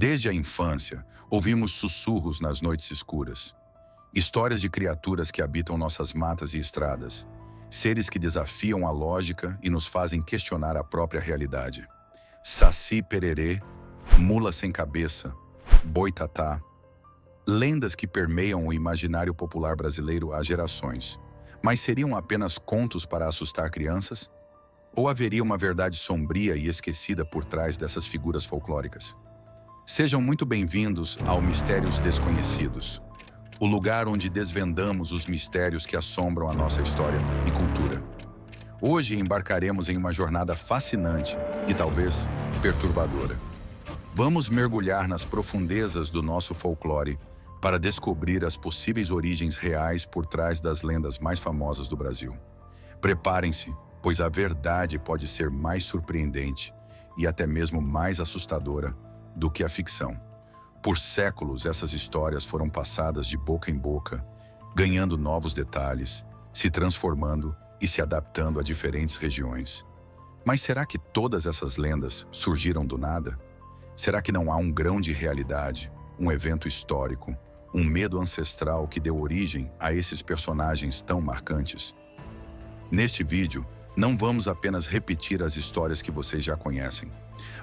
Desde a infância, ouvimos sussurros nas noites escuras. Histórias de criaturas que habitam nossas matas e estradas. Seres que desafiam a lógica e nos fazem questionar a própria realidade. Saci Pererê, mula sem cabeça, boitatá. Lendas que permeiam o imaginário popular brasileiro há gerações. Mas seriam apenas contos para assustar crianças? Ou haveria uma verdade sombria e esquecida por trás dessas figuras folclóricas? Sejam muito bem-vindos ao Mistérios Desconhecidos, o lugar onde desvendamos os mistérios que assombram a nossa história e cultura. Hoje embarcaremos em uma jornada fascinante e talvez perturbadora. Vamos mergulhar nas profundezas do nosso folclore para descobrir as possíveis origens reais por trás das lendas mais famosas do Brasil. Preparem-se, pois a verdade pode ser mais surpreendente e até mesmo mais assustadora do que a ficção. Por séculos, essas histórias foram passadas de boca em boca, ganhando novos detalhes, se transformando e se adaptando a diferentes regiões. Mas será que todas essas lendas surgiram do nada? Será que não há um grão de realidade, um evento histórico, um medo ancestral que deu origem a esses personagens tão marcantes? Neste vídeo, não vamos apenas repetir as histórias que vocês já conhecem.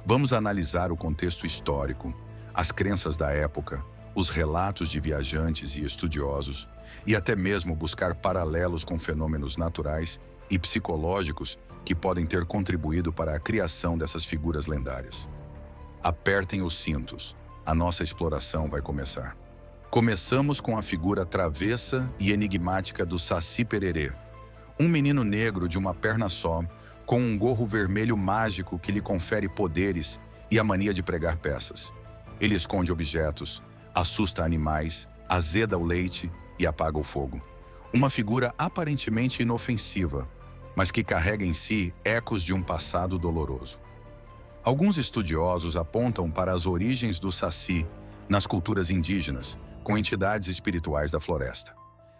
Vamos analisar o contexto histórico, as crenças da época, os relatos de viajantes e estudiosos, e até mesmo buscar paralelos com fenômenos naturais e psicológicos que podem ter contribuído para a criação dessas figuras lendárias. Apertem os cintos, a nossa exploração vai começar. Começamos com a figura travessa e enigmática do Saci Pererê, um menino negro de uma perna só, com um gorro vermelho mágico que lhe confere poderes e a mania de pregar peças. Ele esconde objetos, assusta animais, azeda o leite e apaga o fogo. Uma figura aparentemente inofensiva, mas que carrega em si ecos de um passado doloroso. Alguns estudiosos apontam para as origens do Saci nas culturas indígenas, com entidades espirituais da floresta.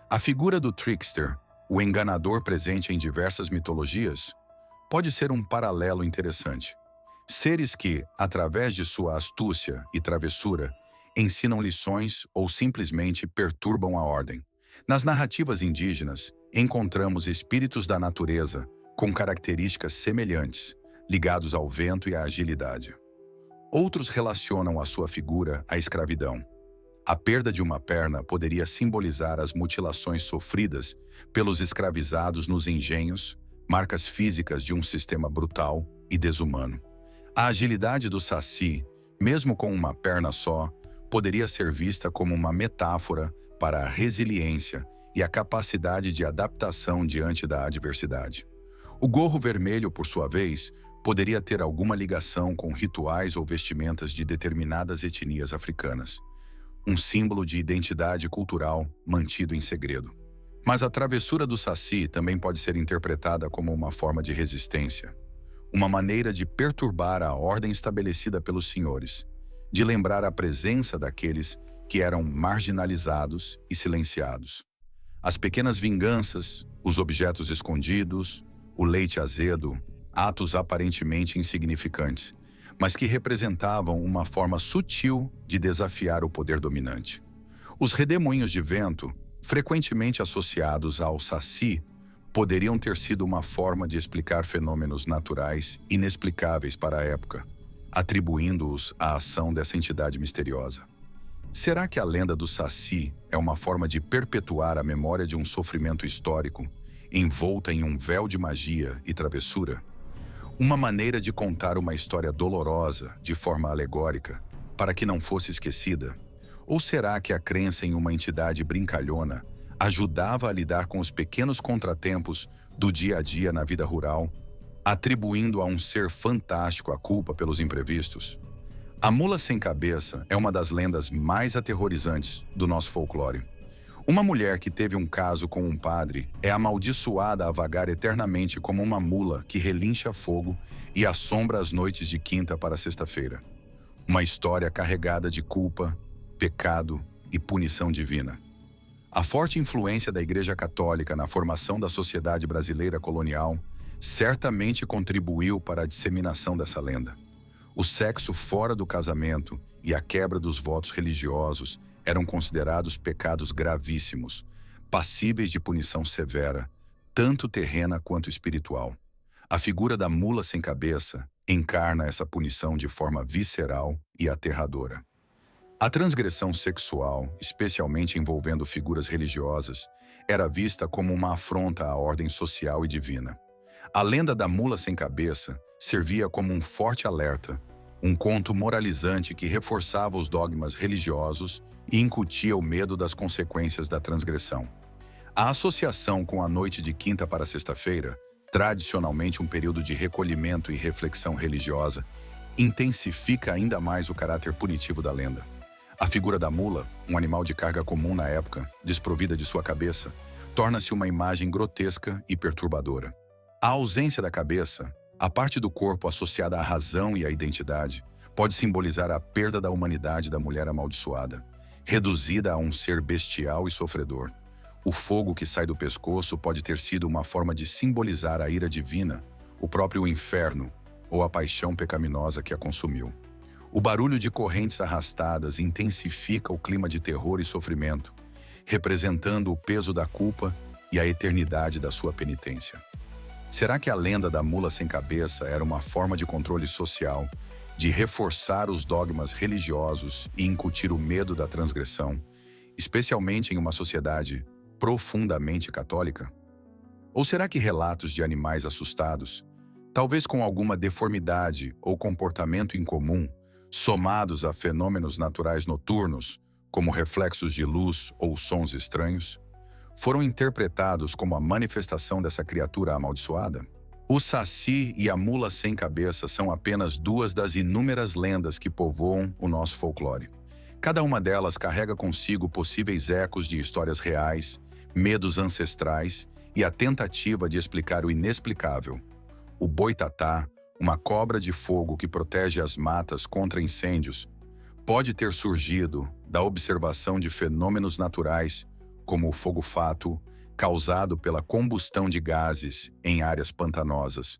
A figura do trickster, o enganador presente em diversas mitologias, pode ser um paralelo interessante. Seres que, através de sua astúcia e travessura, ensinam lições ou simplesmente perturbam a ordem. Nas narrativas indígenas, encontramos espíritos da natureza com características semelhantes, ligados ao vento e à agilidade. Outros relacionam a sua figura à escravidão. A perda de uma perna poderia simbolizar as mutilações sofridas pelos escravizados nos engenhos, marcas físicas de um sistema brutal e desumano. A agilidade do Saci, mesmo com uma perna só, poderia ser vista como uma metáfora para a resiliência e a capacidade de adaptação diante da adversidade. O gorro vermelho, por sua vez, poderia ter alguma ligação com rituais ou vestimentas de determinadas etnias africanas, um símbolo de identidade cultural mantido em segredo. Mas a travessura do Saci também pode ser interpretada como uma forma de resistência, uma maneira de perturbar a ordem estabelecida pelos senhores, de lembrar a presença daqueles que eram marginalizados e silenciados. As pequenas vinganças, os objetos escondidos, o leite azedo, atos aparentemente insignificantes, mas que representavam uma forma sutil de desafiar o poder dominante. Os redemoinhos de vento, frequentemente associados ao Saci, poderiam ter sido uma forma de explicar fenômenos naturais inexplicáveis para a época, atribuindo-os à ação dessa entidade misteriosa. Será que a lenda do Saci é uma forma de perpetuar a memória de um sofrimento histórico, envolta em um véu de magia e travessura? Uma maneira de contar uma história dolorosa de forma alegórica, para que não fosse esquecida? Ou será que a crença em uma entidade brincalhona ajudava a lidar com os pequenos contratempos do dia a dia na vida rural, atribuindo a um ser fantástico a culpa pelos imprevistos? A mula sem cabeça é uma das lendas mais aterrorizantes do nosso folclore. Uma mulher que teve um caso com um padre é amaldiçoada a vagar eternamente como uma mula que relincha fogo e assombra as noites de quinta para sexta-feira. Uma história carregada de culpa, pecado e punição divina. A forte influência da Igreja Católica na formação da sociedade brasileira colonial certamente contribuiu para a disseminação dessa lenda. O sexo fora do casamento e a quebra dos votos religiosos eram considerados pecados gravíssimos, passíveis de punição severa, tanto terrena quanto espiritual. A figura da mula sem cabeça encarna essa punição de forma visceral e aterradora. A transgressão sexual, especialmente envolvendo figuras religiosas, era vista como uma afronta à ordem social e divina. A lenda da mula sem cabeça servia como um forte alerta, um conto moralizante que reforçava os dogmas religiosos e incutia o medo das consequências da transgressão. A associação com a noite de quinta para sexta-feira, tradicionalmente um período de recolhimento e reflexão religiosa, intensifica ainda mais o caráter punitivo da lenda. A figura da mula, um animal de carga comum na época, desprovida de sua cabeça, torna-se uma imagem grotesca e perturbadora. A ausência da cabeça, a parte do corpo associada à razão e à identidade, pode simbolizar a perda da humanidade da mulher amaldiçoada, reduzida a um ser bestial e sofredor. O fogo que sai do pescoço pode ter sido uma forma de simbolizar a ira divina, o próprio inferno ou a paixão pecaminosa que a consumiu. O barulho de correntes arrastadas intensifica o clima de terror e sofrimento, representando o peso da culpa e a eternidade da sua penitência. Será que a lenda da mula sem cabeça era uma forma de controle social, de reforçar os dogmas religiosos e incutir o medo da transgressão, especialmente em uma sociedade profundamente católica? Ou será que relatos de animais assustados, talvez com alguma deformidade ou comportamento incomum, somados a fenômenos naturais noturnos, como reflexos de luz ou sons estranhos, foram interpretados como a manifestação dessa criatura amaldiçoada? O saci e a mula sem cabeça são apenas duas das inúmeras lendas que povoam o nosso folclore. Cada uma delas carrega consigo possíveis ecos de histórias reais, medos ancestrais e a tentativa de explicar o inexplicável. O boitatá, uma cobra de fogo que protege as matas contra incêndios, pode ter surgido da observação de fenômenos naturais, como o fogo fátuo, causado pela combustão de gases em áreas pantanosas,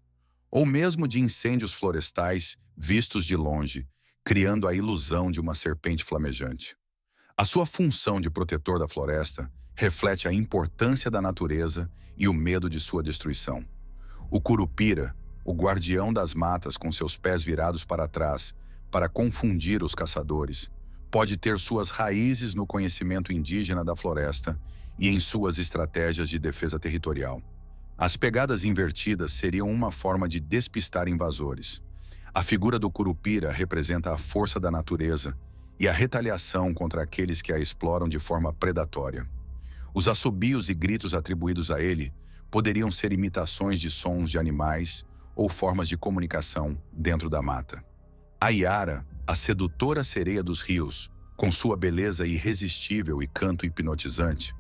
ou mesmo de incêndios florestais vistos de longe, criando a ilusão de uma serpente flamejante. A sua função de protetor da floresta reflete a importância da natureza e o medo de sua destruição. O curupira, o guardião das matas com seus pés virados para trás para confundir os caçadores, pode ter suas raízes no conhecimento indígena da floresta e em suas estratégias de defesa territorial. As pegadas invertidas seriam uma forma de despistar invasores. A figura do curupira representa a força da natureza e a retaliação contra aqueles que a exploram de forma predatória. Os assobios e gritos atribuídos a ele poderiam ser imitações de sons de animais ou formas de comunicação dentro da mata. A iara, a sedutora sereia dos rios, com sua beleza irresistível e canto hipnotizante,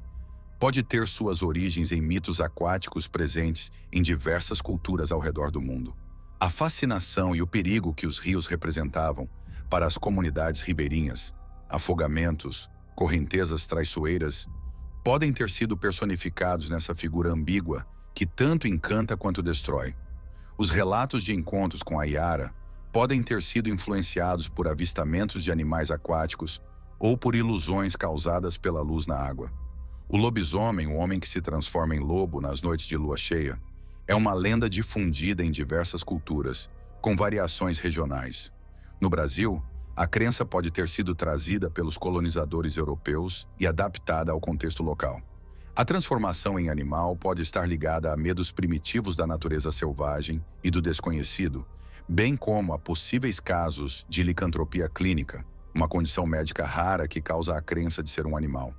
pode ter suas origens em mitos aquáticos presentes em diversas culturas ao redor do mundo. A fascinação e o perigo que os rios representavam para as comunidades ribeirinhas, afogamentos, correntezas traiçoeiras, podem ter sido personificados nessa figura ambígua que tanto encanta quanto destrói. Os relatos de encontros com a iara podem ter sido influenciados por avistamentos de animais aquáticos ou por ilusões causadas pela luz na água. O lobisomem, o homem que se transforma em lobo nas noites de lua cheia, é uma lenda difundida em diversas culturas, com variações regionais. No Brasil, a crença pode ter sido trazida pelos colonizadores europeus e adaptada ao contexto local. A transformação em animal pode estar ligada a medos primitivos da natureza selvagem e do desconhecido, bem como a possíveis casos de licantropia clínica, uma condição médica rara que causa a crença de ser um animal.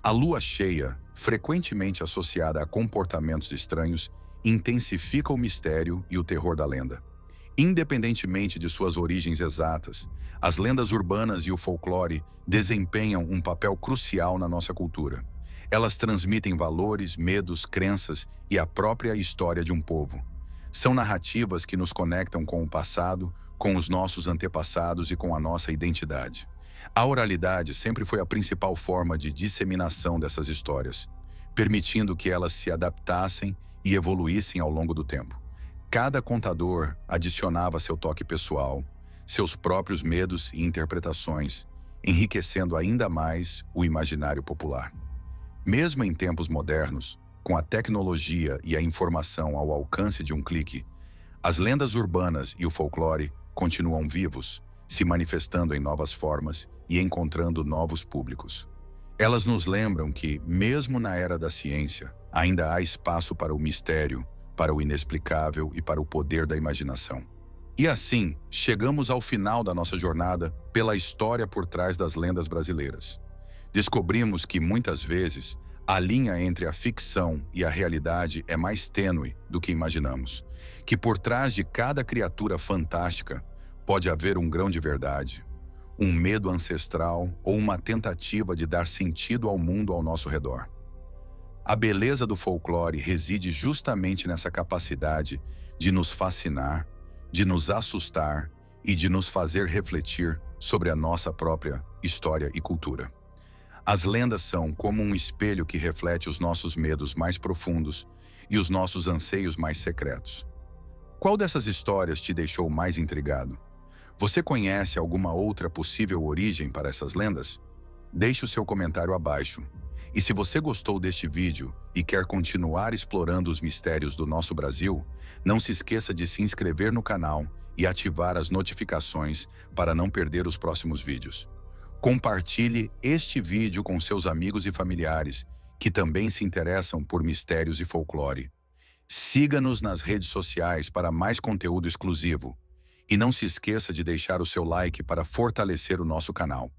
A lua cheia, frequentemente associada a comportamentos estranhos, intensifica o mistério e o terror da lenda. Independentemente de suas origens exatas, as lendas urbanas e o folclore desempenham um papel crucial na nossa cultura. Elas transmitem valores, medos, crenças e a própria história de um povo. São narrativas que nos conectam com o passado, com os nossos antepassados e com a nossa identidade. A oralidade sempre foi a principal forma de disseminação dessas histórias, permitindo que elas se adaptassem e evoluíssem ao longo do tempo. Cada contador adicionava seu toque pessoal, seus próprios medos e interpretações, enriquecendo ainda mais o imaginário popular. Mesmo em tempos modernos, com a tecnologia e a informação ao alcance de um clique, as lendas urbanas e o folclore continuam vivos, se manifestando em novas formas e encontrando novos públicos. Elas nos lembram que, mesmo na era da ciência, ainda há espaço para o mistério, para o inexplicável e para o poder da imaginação. E assim, chegamos ao final da nossa jornada pela história por trás das lendas brasileiras. Descobrimos que, muitas vezes, a linha entre a ficção e a realidade é mais tênue do que imaginamos, que por trás de cada criatura fantástica pode haver um grão de verdade, um medo ancestral ou uma tentativa de dar sentido ao mundo ao nosso redor. A beleza do folclore reside justamente nessa capacidade de nos fascinar, de nos assustar e de nos fazer refletir sobre a nossa própria história e cultura. As lendas são como um espelho que reflete os nossos medos mais profundos e os nossos anseios mais secretos. Qual dessas histórias te deixou mais intrigado? Você conhece alguma outra possível origem para essas lendas? Deixe o seu comentário abaixo. E se você gostou deste vídeo e quer continuar explorando os mistérios do nosso Brasil, não se esqueça de se inscrever no canal e ativar as notificações para não perder os próximos vídeos. Compartilhe este vídeo com seus amigos e familiares que também se interessam por mistérios e folclore. Siga-nos nas redes sociais para mais conteúdo exclusivo. E não se esqueça de deixar o seu like para fortalecer o nosso canal.